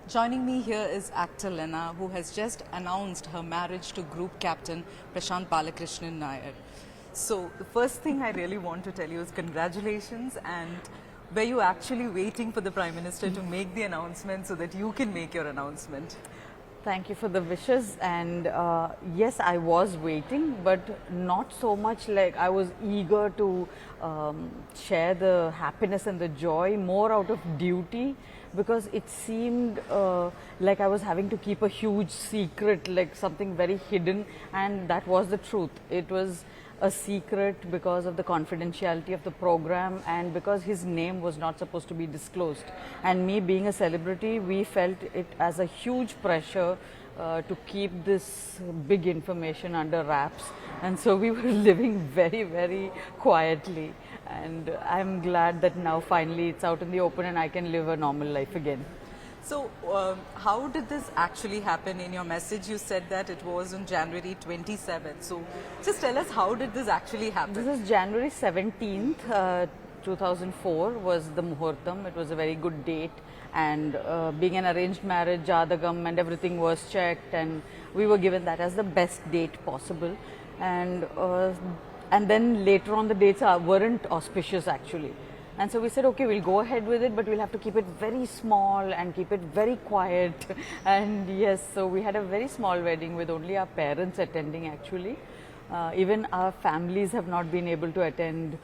Joining me here is actor Lena, who has just announced her marriage to Group Captain Prasanth Balakrishnan Nair. So the first thing I really want to tell you is congratulations, and were you actually waiting for the Prime Minister to make the announcement so that you can make your announcement? Thank you for the wishes, and yes, I was waiting, but not so much like I was eager to share the happiness and the joy, more out of duty, because it seemed like I was having to keep a huge secret, like something very hidden, and that was the truth. It was a secret because of the confidentiality of the program and because his name was not supposed to be disclosed. And me being a celebrity, we felt it as a huge pressure to keep this big information under wraps, and so we were living very, very quietly. And I'm glad that now finally it's out in the open and I can live a normal life again. So, how did this actually happen? In your message, you said that it was on January 27th. So, just tell us, how did this actually happen? This is January 17th, 2004 was the muhurtam. It was a very good date, and being an arranged marriage, jadagam and everything was checked, and we were given that as the best date possible. And then later on the dates weren't auspicious actually. And so we said, okay, we'll go ahead with it, but we'll have to keep it very small and keep it very quiet. And yes, so we had a very small wedding with only our parents attending actually. Even our families have not been able to attend.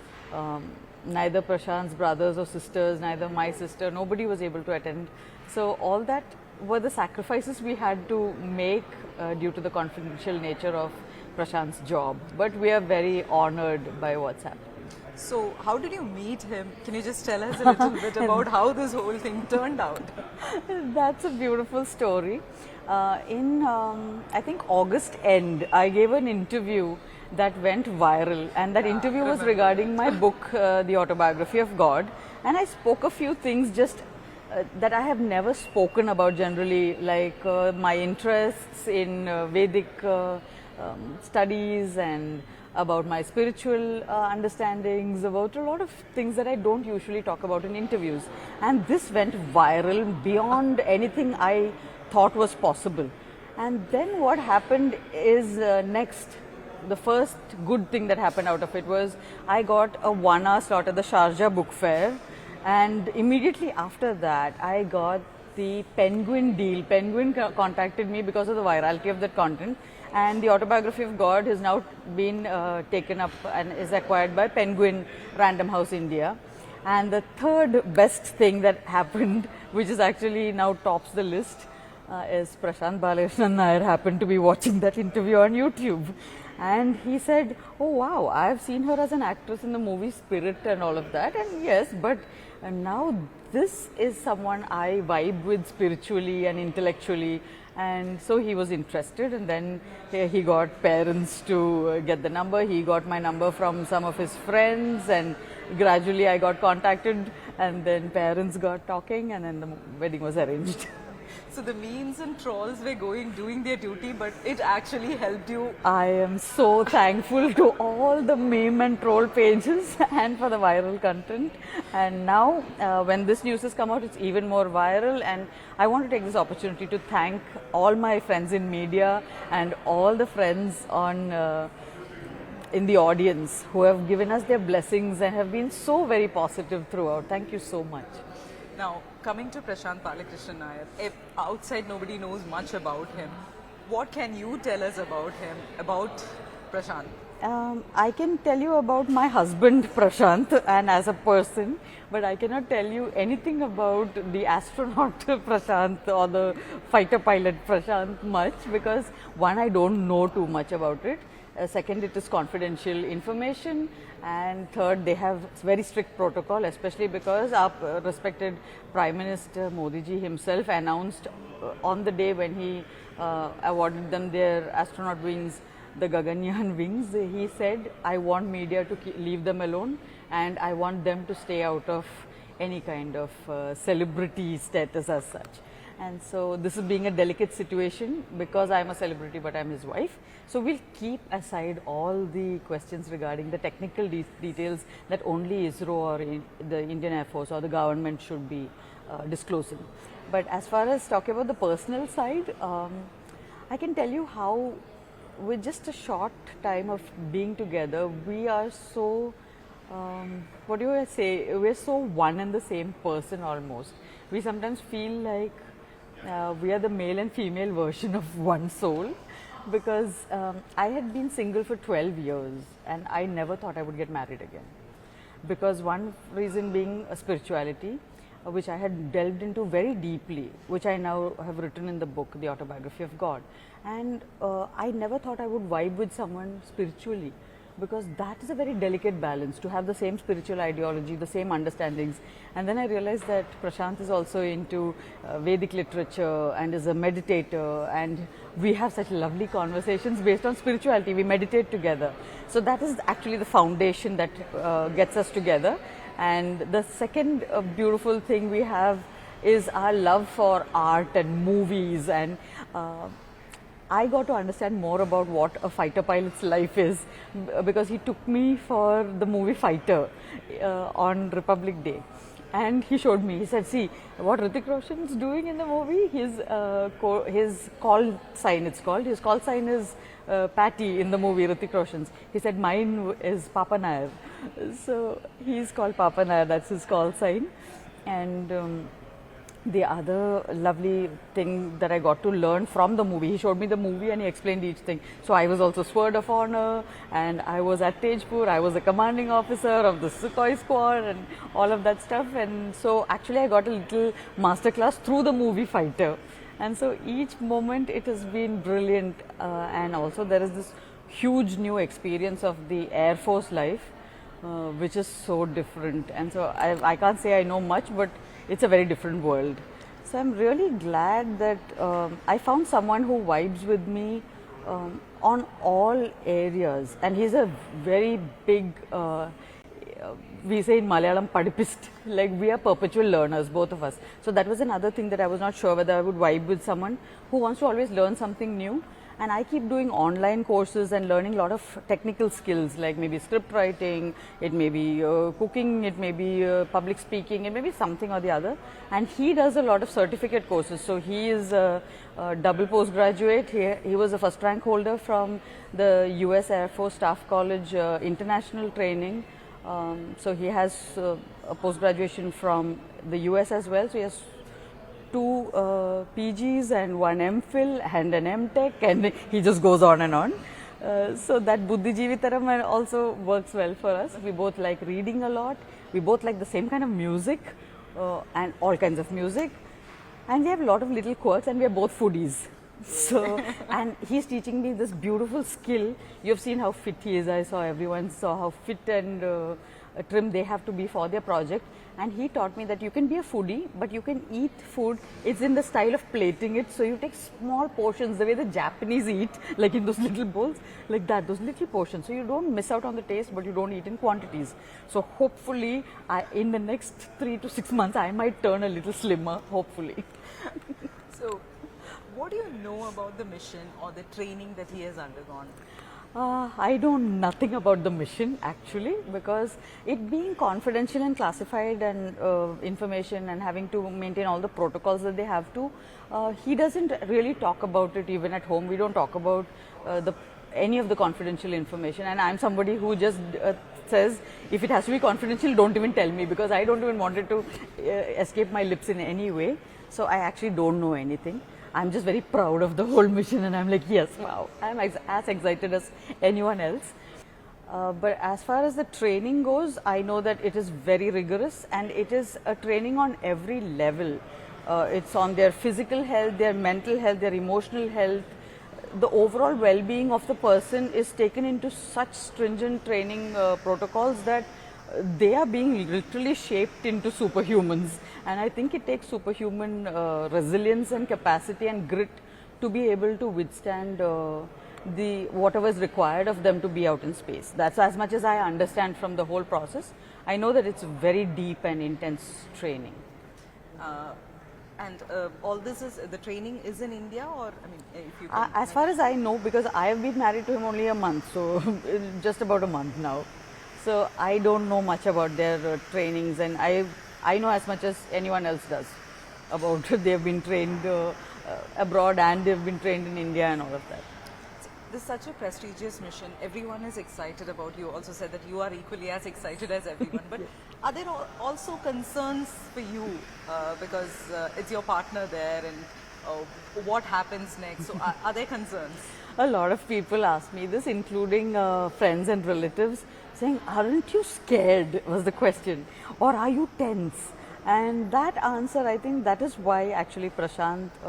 Neither Prashant's brothers or sisters, neither my sister, nobody was able to attend. So all that were the sacrifices we had to make due to the confidential nature of Prashant's job. But we are very honored by what's happened. So, how did you meet him? Can you just tell us a little bit about how this whole thing turned out? That's a beautiful story. I think August end, I gave an interview that went viral, and that interview was regarding my book, The Autobiography of God, and I spoke a few things just that I have never spoken about generally, like my interests in Vedic studies and about my spiritual understandings, about a lot of things that I don't usually talk about in interviews. And this went viral beyond anything I thought was possible. And then what happened is next, the first good thing that happened out of it was I got a 1-hour slot at the Sharjah Book Fair, and immediately after that I got the Penguin deal. Penguin contacted me because of the virality of that content, and the Autobiography of God has now been taken up and is acquired by Penguin Random House India. And the third best thing that happened, which is actually now tops the list, is Prasanth Balakrishnan Nair happened to be watching that interview on YouTube. And he said, oh wow, I've seen her as an actress in the movie Spirit and all of that. And yes, but now this is someone I vibe with spiritually and intellectually. And so he was interested, and then he got parents to get the number. He got my number from some of his friends, and gradually I got contacted, and then parents got talking, and then the wedding was arranged. So the memes and trolls were doing their duty, but it actually helped you. I am so thankful to all the meme and troll pages and for the viral content. And now when this news has come out, it's even more viral, and I want to take this opportunity to thank all my friends in media and all the friends in the audience who have given us their blessings and have been so very positive throughout. Thank you so much. Now, coming to Prasanth Balakrishnan Nair, if outside nobody knows much about him, what can you tell us about him, about Prashant? I can tell you about my husband Prashant and as a person, but I cannot tell you anything about the astronaut Prashant or the fighter pilot Prashant much, because one, I don't know too much about it. Second, it is confidential information, and third, they have very strict protocol, especially because our respected Prime Minister Modi ji himself announced on the day when he awarded them their astronaut wings, the Gaganyaan wings, he said, I want media to leave them alone, and I want them to stay out of any kind of celebrity status as such. And so this is being a delicate situation because I'm a celebrity but I'm his wife. So we'll keep aside all the questions regarding the technical details that only ISRO or the Indian Air Force or the government should be disclosing. But as far as talking about the personal side, I can tell you how with just a short time of being together, we are so, what do I say, we're so one and the same person almost. We sometimes feel like we are the male and female version of one soul, because I had been single for 12 years and I never thought I would get married again. Because one reason being a spirituality, which I had delved into very deeply, which I now have written in the book, The Autobiography of God. And I never thought I would vibe with someone spiritually, because that is a very delicate balance, to have the same spiritual ideology, the same understandings. And then I realized that Prashant is also into Vedic literature and is a meditator, and we have such lovely conversations based on spirituality. We meditate together. So that is actually the foundation that gets us together. And the second beautiful thing we have is our love for art and movies, and I got to understand more about what a fighter pilot's life is, because he took me for the movie Fighter on Republic Day. And he showed me, he said, see, what Hrithik Roshan is doing in the movie, his call sign, it's called, his call sign is Patty in the movie, Hrithik Roshan's. He said, mine is Papa Nair. So he's called Papa Nair, that's his call sign. And the other lovely thing that I got to learn from the movie, he showed me the movie and he explained each thing. So I was also Sword of Honor, and I was at Tejpur, I was a commanding officer of the Sukhoi squad and all of that stuff. And so actually I got a little masterclass through the movie Fighter. And so each moment it has been brilliant, and also there is this huge new experience of the Air Force life, which is so different. And so I can't say I know much, but it's a very different world. So I'm really glad that I found someone who vibes with me on all areas, and he's a very big, we say in Malayalam, padipist, like we are perpetual learners, both of us. So that was another thing that I was not sure whether I would vibe with someone who wants to always learn something new. And I keep doing online courses and learning a lot of technical skills, like maybe script writing, it may be cooking, it may be public speaking, it may be something or the other. And he does a lot of certificate courses. So he is a double postgraduate. He was a first rank holder from the US Air Force Staff College international training. So he has a post-graduation from the US as well. So he has 2 PGs and 1 MPhil and an MTech, and he just goes on and on. So that Buddhi Jeevitaram also works well for us. We both like reading a lot. We both like the same kind of music and all kinds of music. And we have a lot of little quirks, and we are both foodies. So, and he's teaching me this beautiful skill. You've seen how fit he is. I saw everyone saw how fit and trim they have to be for their project. And he taught me that you can be a foodie, but you can eat food. It's in the style of plating it. So you take small portions, the way the Japanese eat, like in those little bowls, like that, those little portions. So you don't miss out on the taste, but you don't eat in quantities. So hopefully, in the next 3 to 6 months, I might turn a little slimmer, hopefully. So, what do you know about the mission or the training that he has undergone? I know nothing about the mission actually, because it being confidential and classified and information, and having to maintain all the protocols that they have to, he doesn't really talk about it even at home. We don't talk about any of the confidential information, and I'm somebody who just says if it has to be confidential, don't even tell me, because I don't even want it to escape my lips in any way. So I actually don't know anything. I'm just very proud of the whole mission, and I'm like, yes, wow, I'm as excited as anyone else. But as far as the training goes, I know that it is very rigorous, and it is a training on every level. It's on their physical health, their mental health, their emotional health. The overall well-being of the person is taken into such stringent training protocols that they are being literally shaped into superhumans. And I think it takes superhuman resilience and capacity and grit to be able to withstand whatever is required of them to be out in space. That's as much as I understand from the whole process. I know that it's very deep and intense training. And all this is, the training is in India, or I mean, if you can. As far as I know, because I have been married to him only a month, so just about a month now. So I don't know much about their trainings, and I know as much as anyone else does about they've been trained abroad and they've been trained in India and all of that. This is such a prestigious mission. Everyone is excited about you. Also said that you are equally as excited as everyone. But are there also concerns for you because it's your partner there, and what happens next? So are there concerns? A lot of people ask me this, including friends and relatives, saying, "Aren't you scared?" was the question, or "Are you tense?" And that answer, I think that is why actually Prashant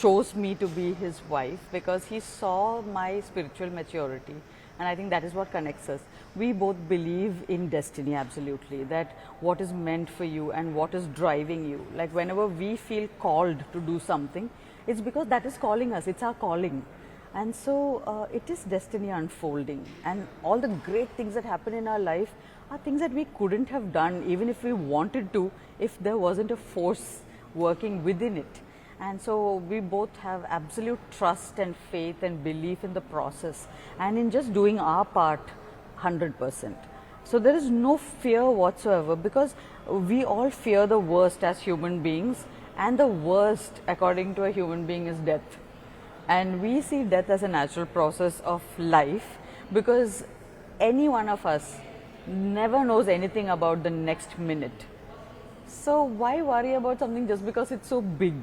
chose me to be his wife, because he saw my spiritual maturity, and I think that is what connects us. We both believe in destiny, absolutely, that what is meant for you and what is driving you. Like whenever we feel called to do something, it's because that is calling us, it's our calling. And so it is destiny unfolding, and all the great things that happen in our life are things that we couldn't have done even if we wanted to, if there wasn't a force working within it. And so we both have absolute trust and faith and belief in the process, and in just doing our part 100%. So there is no fear whatsoever, because we all fear the worst as human beings, and the worst according to a human being is death. And we see death as a natural process of life, because any one of us never knows anything about the next minute. So why worry about something just because it's so big?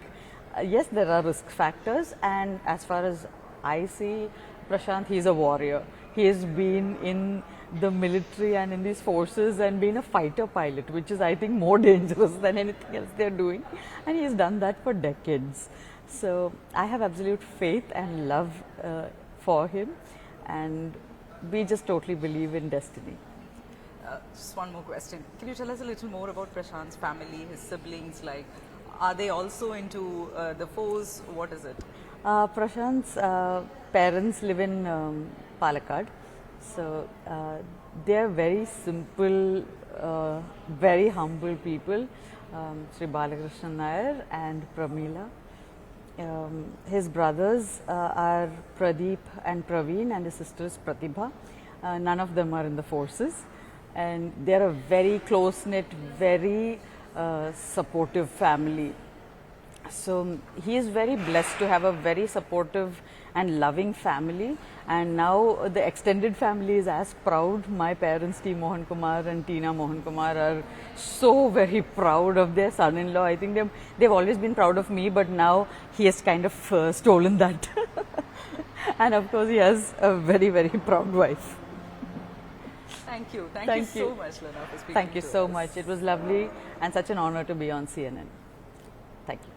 Yes, there are risk factors, and as far as I see Prashant, he's a warrior. He has been in the military and in these forces and been a fighter pilot, which is, I think, more dangerous than anything else they're doing, and he's done that for decades. So I have absolute faith and love for him, and we just totally believe in destiny. Just one more question. Can you tell us a little more about Prashant's family, his siblings? Like, are they also into the force? What is it? Prashant's parents live in Palakkad, so they are very simple, very humble people. Sri Balakrishnan Nair and Pramila. His brothers are Pradeep and Praveen, and his sister is Pratibha. None of them are in the forces, and they are a very close-knit, very supportive family. So he is very blessed to have a very supportive and loving family, and now the extended family is as proud. My parents, T. Mohan Kumar and Tina Mohan Kumar, are so very proud of their son-in-law. I think they've always been proud of me, but now he has kind of stolen that. And of course he has a very, very proud wife. Thank you. Thank you so much, Lena, for speaking Thank you to so us. much. It was lovely and such an honor to be on CNN. Thank you.